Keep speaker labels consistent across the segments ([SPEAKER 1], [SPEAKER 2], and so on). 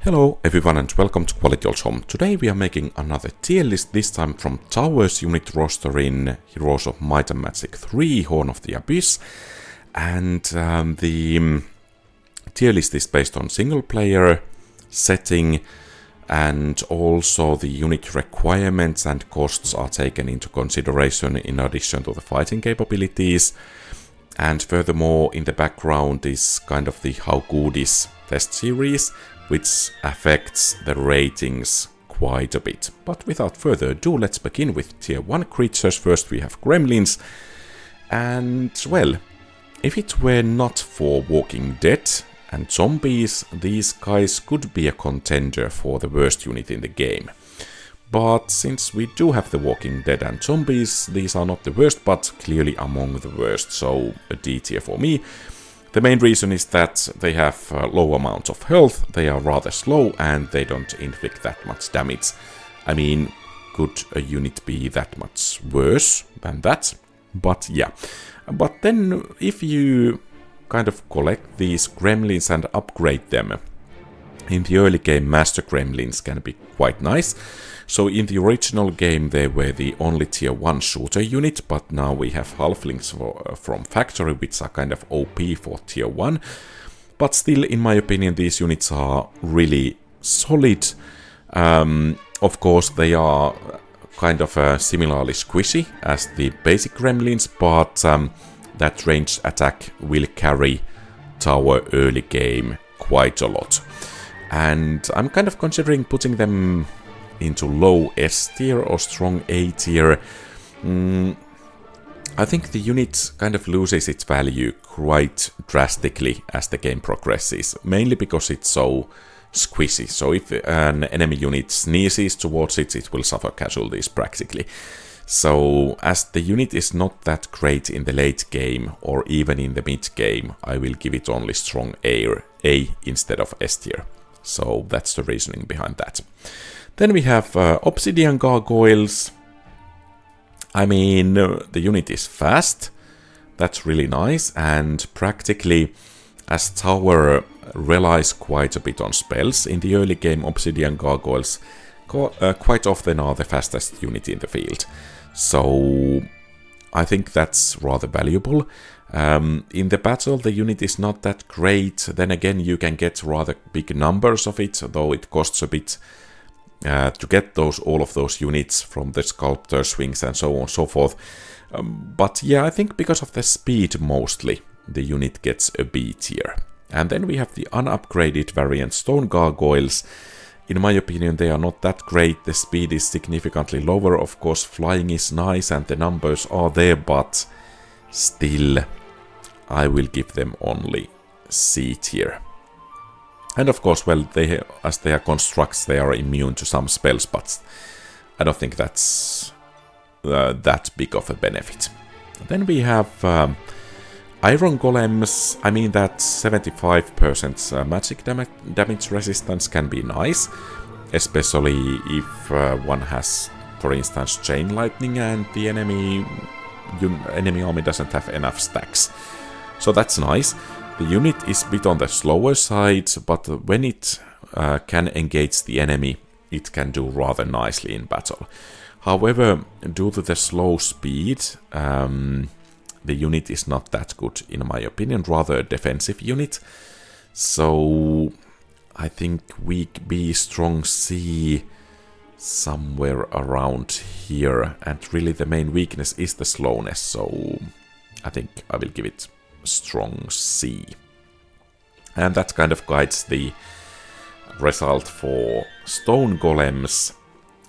[SPEAKER 1] Hello everyone and welcome to QualityOldHomm. Today we are making another tier list, this time from Towers unit roster in Heroes of Might and Magic 3, Horn of the Abyss. And the tier list is based on single player setting, and also the unit requirements and costs are taken into consideration in addition to the fighting capabilities. And furthermore, in the background is kind of the How Good Is test series, which affects the ratings quite a bit. But without further ado, let's begin with tier 1 creatures. First we have Gremlins, and well, if it were not for Walking Dead and Zombies, these guys could be a contender for the worst unit in the game. But since we do have the Walking Dead and Zombies, these are not the worst, but clearly among the worst, so a D tier for me. The main reason is that they have low amounts of health, they are rather slow, and they don't inflict that much damage. I mean, could a unit be that much worse than that? But yeah. But then, if you kind of collect these Gremlins and upgrade them, in the early game, Master Gremlins can be quite nice. So in the original game they were the only tier 1 shooter unit, but now we have Halflings from Factory, which are kind of OP for tier 1. But still, in my opinion, these units are really solid. Of course, they are kind of similarly squishy as the basic Gremlins, but that ranged attack will carry Tower early game quite a lot. And I'm kind of considering putting them into low S tier or strong A tier. I think the unit kind of loses its value quite drastically as the game progresses, mainly because it's so squishy. So if an enemy unit sneezes towards it, it will suffer casualties practically. So as the unit is not that great in the late game or even in the mid game, I will give it only strong A instead of S tier. So that's the reasoning behind that. Then we have Obsidian Gargoyles. I mean, the unit is fast, that's really nice, and practically, as Tower relies quite a bit on spells, in the early game Obsidian Gargoyles quite often are the fastest unit in the field. So I think that's rather valuable. In the battle the unit is not that great, then again you can get rather big numbers of it, though it costs a bit to get all of those units from the sculptor swings and so on and so forth. But yeah, I think because of the speed mostly, the unit gets a B tier. And then we have the unupgraded variant Stone Gargoyles. In my opinion, they are not that great, the speed is significantly lower, of course flying is nice and the numbers are there, but still, I will give them only C tier. And of course, well, as they are constructs, they are immune to some spells, but I don't think that's that big of a benefit. Then we have Iron Golems. I mean, that 75% magic damage resistance can be nice, especially if one has, for instance, Chain Lightning and the enemy army doesn't have enough stacks. So that's nice. The unit is a bit on the slower side, but when it can engage the enemy, it can do rather nicely in battle. However, due to the slow speed, the unit is not that good in my opinion, rather a defensive unit. So I think weak B, strong C, somewhere around here. And really the main weakness is the slowness, so I think I will give it strong C. And that kind of guides the result for Stone Golems.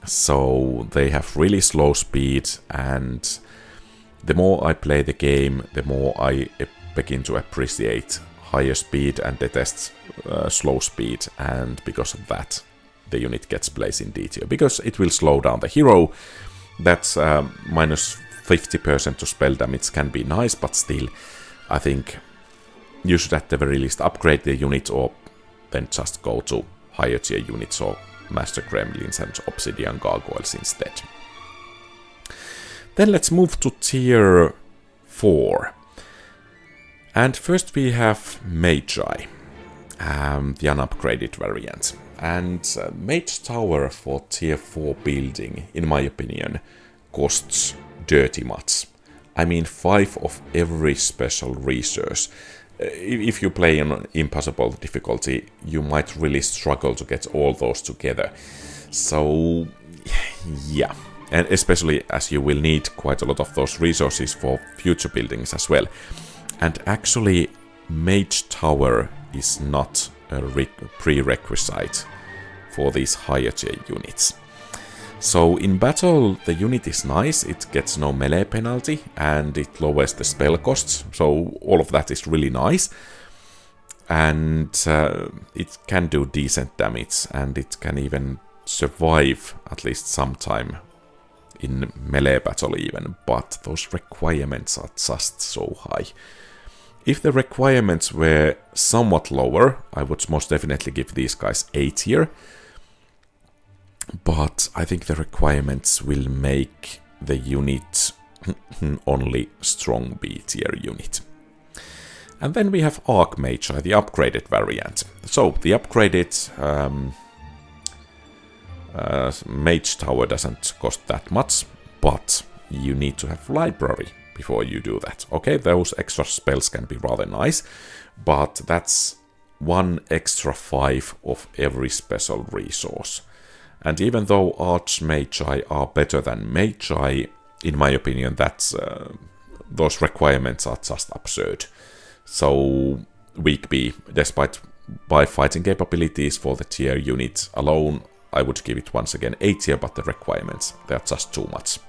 [SPEAKER 1] So they have really slow speed, and the more I play the game, the more I begin to appreciate higher speed and detest slow speed, and because of that the unit gets placed in D tier, because it will slow down the hero. That's minus 50% to spell damage can be nice, but still I think you should at the very least upgrade the unit, or then just go to higher tier units or Master Gremlins and Obsidian Gargoyles instead. Then let's move to tier 4. And first we have Mage. the unupgraded variant. And Mage Tower for tier 4 building, in my opinion, costs dirty much. I mean 5 of every special resource. If you play on impossible difficulty, you might really struggle to get all those together. So, yeah. And especially as you will need quite a lot of those resources for future buildings as well. And actually, Mage Tower is not a prerequisite for these higher tier units. So in battle, the unit is nice, it gets no melee penalty, and it lowers the spell costs, so all of that is really nice. And it can do decent damage, and it can even survive at least some time in melee battle even, but those requirements are just so high. If the requirements were somewhat lower, I would most definitely give these guys A tier. But I think the requirements will make the unit only strong B tier unit. And then we have Archmage, the upgraded variant. So the upgraded Mage Tower doesn't cost that much, but you need to have library before you do that. Okay, those extra spells can be rather nice, but that's 1 extra 5 of every special resource. And even though Archmagi are better than Magi, in my opinion, that's those requirements are just absurd. So weak B, despite by fighting capabilities for the tier unit alone, I would give it once again A tier, but the requirements, they're just too much.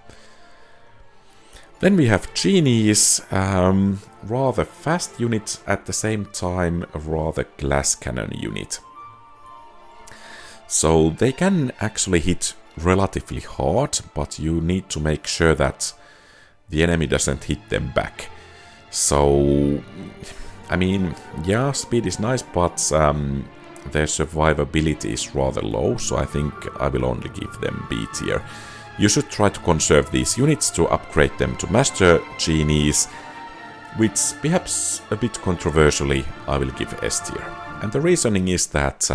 [SPEAKER 1] Then we have Genies, rather fast unit, at the same time a rather glass cannon unit. So they can actually hit relatively hard, but you need to make sure that the enemy doesn't hit them back. So, I mean, yeah, speed is nice, but their survivability is rather low, so I think I will only give them B tier. You should try to conserve these units to upgrade them to Master Genies, which perhaps a bit controversially I will give S tier. And the reasoning is that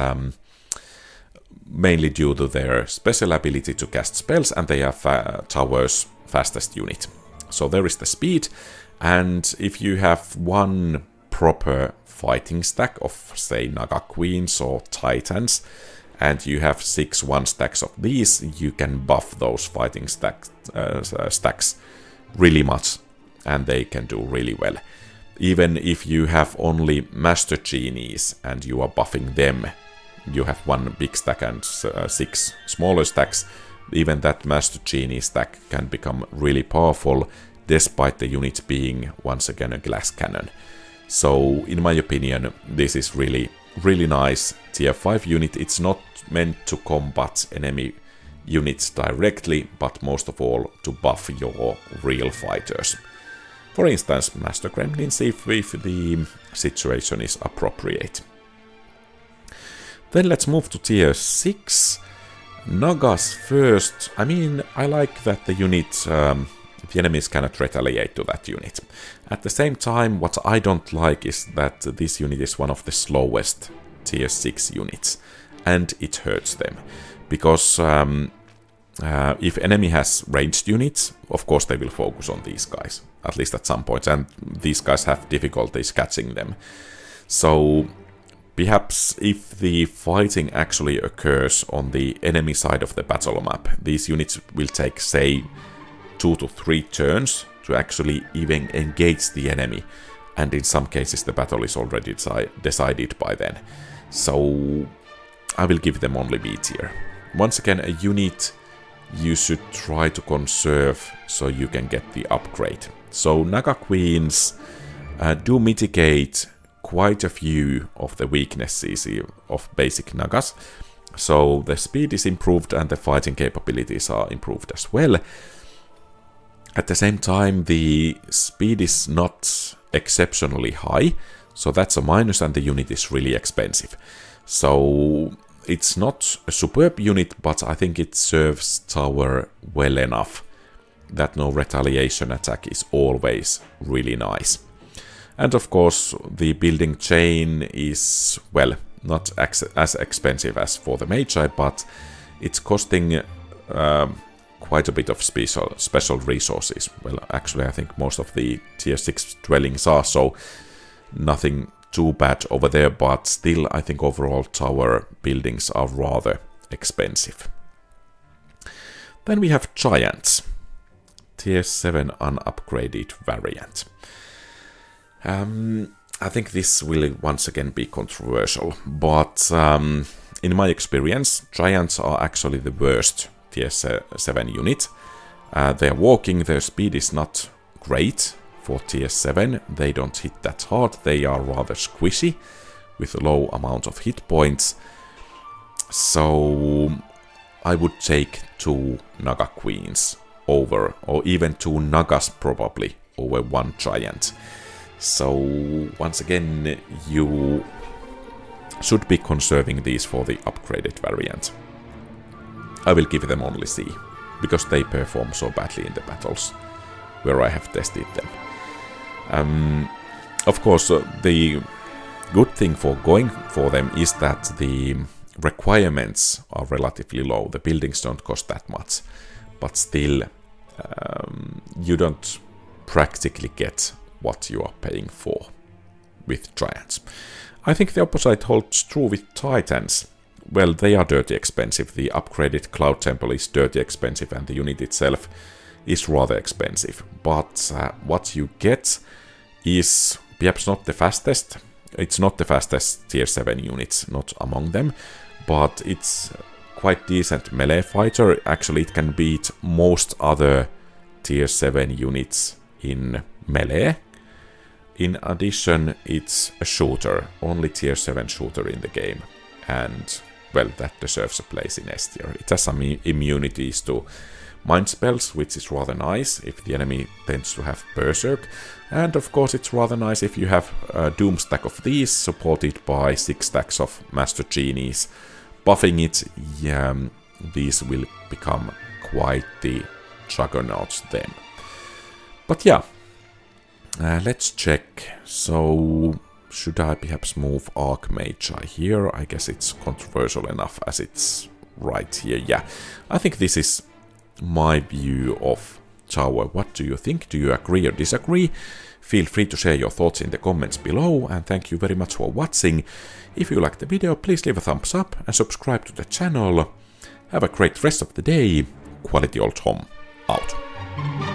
[SPEAKER 1] mainly due to their special ability to cast spells, and they are Tower's fastest unit. So there is the speed, and if you have one proper fighting stack of, say, Naga Queens or Titans, and you have 6 1-stacks of these, you can buff those fighting stacks really much, and they can do really well. Even if you have only Master Genies and you are buffing them, you have 1 big stack and 6 smaller stacks, even that Master Genie stack can become really powerful, despite the unit being, once again, a glass cannon. So, in my opinion, this is really, really nice tier 5 unit. It's not meant to combat enemy units directly, but most of all to buff your real fighters. For instance, Master Gremlins, if the situation is appropriate. Then let's move to tier 6. Nagas first. I mean, I like that the unit, the enemies cannot retaliate to that unit. At the same time, what I don't like is that this unit is one of the slowest tier 6 units, and it hurts them. Because if enemy has ranged units, of course they will focus on these guys, at least at some point, and these guys have difficulties catching them. So perhaps if the fighting actually occurs on the enemy side of the battle map, these units will take, say, 2 to 3 turns to actually even engage the enemy, and in some cases the battle is already decided by then. So I will give them only B tier. Once again, a unit you should try to conserve so you can get the upgrade. So Naga Queens do mitigate quite a few of the weaknesses of basic Nagas. So the speed is improved and the fighting capabilities are improved as well. At the same time, the speed is not exceptionally high, so that's a minus, and the unit is really expensive. So it's not a superb unit, but I think it serves Tower well enough that no retaliation attack is always really nice. And of course, the building chain is, well, not as expensive as for the Magi, but it's costing quite a bit of special resources. Well, actually, I think most of the tier 6 dwellings are, so nothing too bad over there, but still, I think overall tower buildings are rather expensive. Then we have Giants, tier 7 unupgraded variant. I think this will once again be controversial, but in my experience, Giants are actually the worst tier 7 unit. They are walking, their speed is not great for tier 7, they don't hit that hard, they are rather squishy, with a low amount of hit points. So I would take 2 Naga Queens over, or even 2 Nagas probably, over 1 Giant. So once again, you should be conserving these for the upgraded variant. I will give them only C, because they perform so badly in the battles where I have tested them. Of course, the good thing for going for them is that the requirements are relatively low. The buildings don't cost that much, but still you don't practically get what you are paying for with Giants. I think the opposite holds true with Titans. Well, they are dirty expensive. The upgraded Cloud Temple is dirty expensive and the unit itself is rather expensive. But what you get is perhaps not the fastest. It's not the fastest tier 7 units, not among them, but it's quite decent melee fighter. Actually, it can beat most other tier 7 units in melee. In addition, it's a shooter, only tier 7 shooter in the game, and well, that deserves a place in S tier. It has some immunities to mind spells, which is rather nice if the enemy tends to have Berserk, and of course it's rather nice if you have a Doom stack of these, supported by 6 stacks of Master Genies. Buffing it, yeah, these will become quite the juggernauts then. But yeah, let's check. So, should I perhaps move Archmage here? I guess it's controversial enough as it's right here. Yeah, I think this is my view of Tower. What do you think? Do you agree or disagree? Feel free to share your thoughts in the comments below, and thank you very much for watching. If you liked the video, please leave a thumbs up and subscribe to the channel. Have a great rest of the day. QualityOldHomm out.